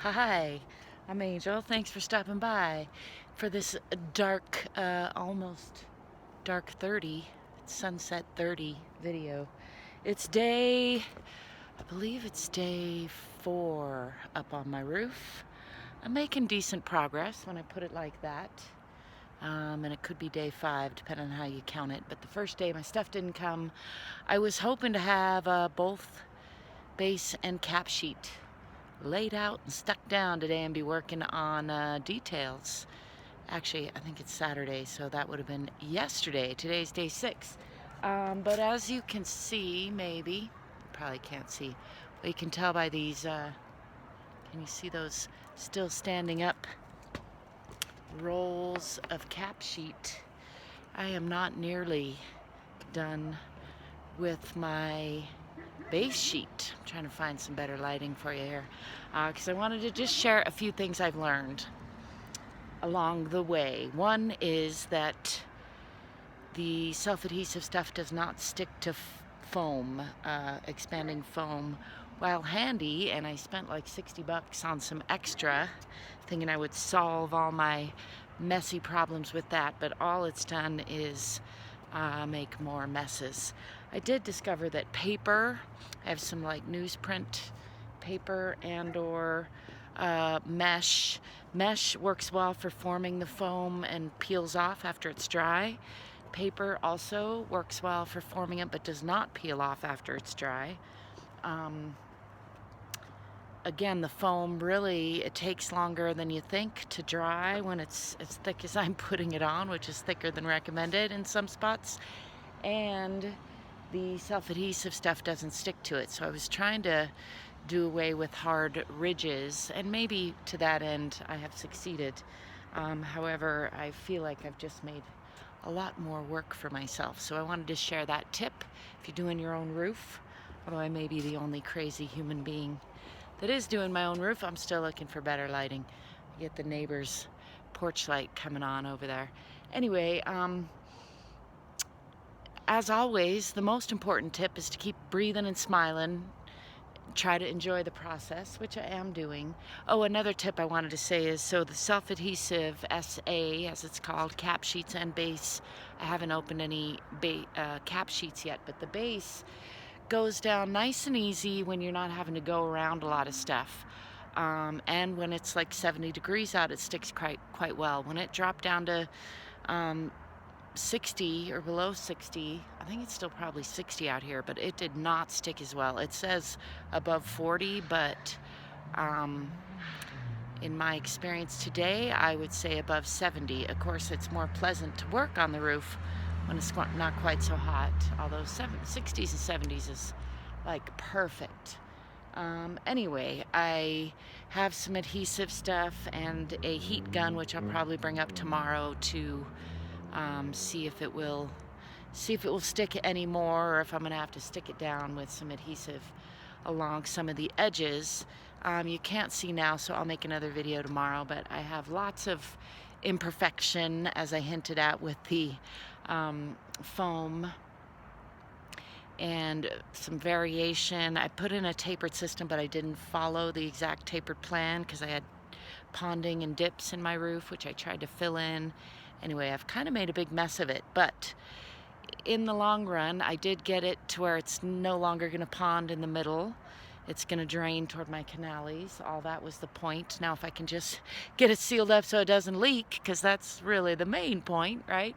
Hi, I'm Angel. Thanks for stopping by for this dark, almost dark 30, sunset 30 video. It's I believe it's day 4 up on my roof. I'm making decent progress when I put it like that. And it could be day 5, depending on how you count it. But the first day my stuff didn't come. I was hoping to have both base and cap sheet laid out and stuck down today and be working on details. Actually, I think it's Saturday, so that would have been yesterday. Today's day 6. But as you can see, maybe, you probably can't see, but you can tell by these, can you see those still standing up rolls of cap sheet? I am not nearly done with my base sheet. I'm trying to find some better lighting for you here because I wanted to just share a few things I've learned along the way. One is that the self-adhesive stuff does not stick to foam, expanding foam. While handy, and I spent like 60 bucks on some extra, thinking I would solve all my messy problems with that, but all it's done is make more messes. I did discover that paper, I have some like newsprint paper and or mesh. Mesh works well for forming the foam and peels off after it's dry. Paper also works well for forming it but does not peel off after it's dry. Again, the foam really, it takes longer than you think to dry when it's as thick as I'm putting it on, which is thicker than recommended in some spots. And the self-adhesive stuff doesn't stick to it. So I was trying to do away with hard ridges, and maybe to that end I have succeeded. However, I feel like I've just made a lot more work for myself. So I wanted to share that tip if you're doing your own roof. Although I may be the only crazy human being that is doing my own roof, I'm still looking for better lighting. I get the neighbor's porch light coming on over there. Anyway, as always, the most important tip is to keep breathing and smiling. Try to enjoy the process, which I am doing. Oh, another tip I wanted to say is, so the self-adhesive SA, as it's called, cap sheets and base, I haven't opened any cap sheets yet, but the base goes down nice and easy when you're not having to go around a lot of stuff. And when it's like 70 degrees out, it sticks quite well. When it dropped down to 60 or below 60, I think it's still probably 60 out here, but it did not stick as well. It says above 40, but in my experience today, I would say above 70. Of course, it's more pleasant to work on the roof when it's not quite so hot, although 60s and 70s is like perfect. Anyway, I have some adhesive stuff and a heat gun, which I'll probably bring up tomorrow to see if it will stick anymore, or if I'm gonna have to stick it down with some adhesive along some of the edges. You can't see now, so I'll make another video tomorrow, but I have lots of imperfection, as I hinted at, with the foam and some variation. I put in a tapered system, but I didn't follow the exact tapered plan because I had ponding and dips in my roof, which I tried to fill in. Anyway, I've kind of made a big mess of it, but in the long run, I did get it to where it's no longer going to pond in the middle. It's going to drain toward my canales. All that was the point. Now, if I can just get it sealed up so it doesn't leak, because that's really the main point, right?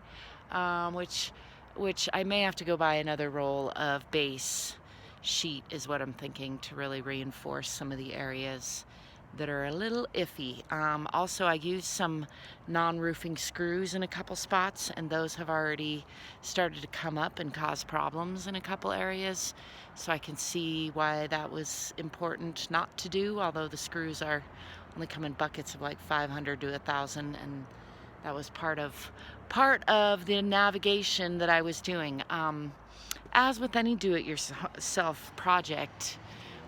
Which I may have to go buy another roll of base sheet is what I'm thinking, to really reinforce some of the areas that are a little iffy. Also, I used some non-roofing screws in a couple spots, and those have already started to come up and cause problems in a couple areas. So I can see why that was important not to do, although the screws are only come in buckets of like 500 to 1,000, and that was part of the navigation that I was doing. As with any do-it-yourself project,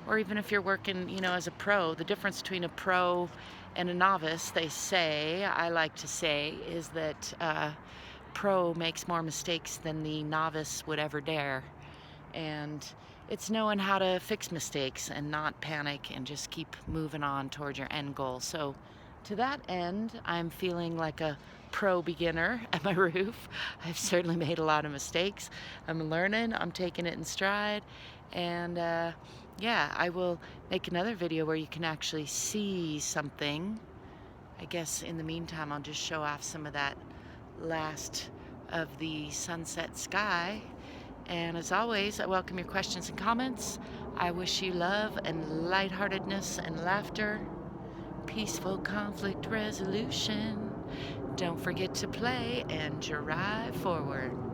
or even if you're working, as a pro, the difference between a pro and a novice, I like to say, is that pro makes more mistakes than the novice would ever dare. And it's knowing how to fix mistakes and not panic and just keep moving on toward your end goal. So to that end, I'm feeling like a pro beginner at my roof. I've certainly made a lot of mistakes. I'm learning, I'm taking it in stride, and yeah, I will make another video where you can actually see something. I guess in the meantime, I'll just show off some of that last of the sunset sky. And as always, I welcome your questions and comments. I wish you love and lightheartedness and laughter, peaceful conflict resolution. Don't forget to play and drive forward.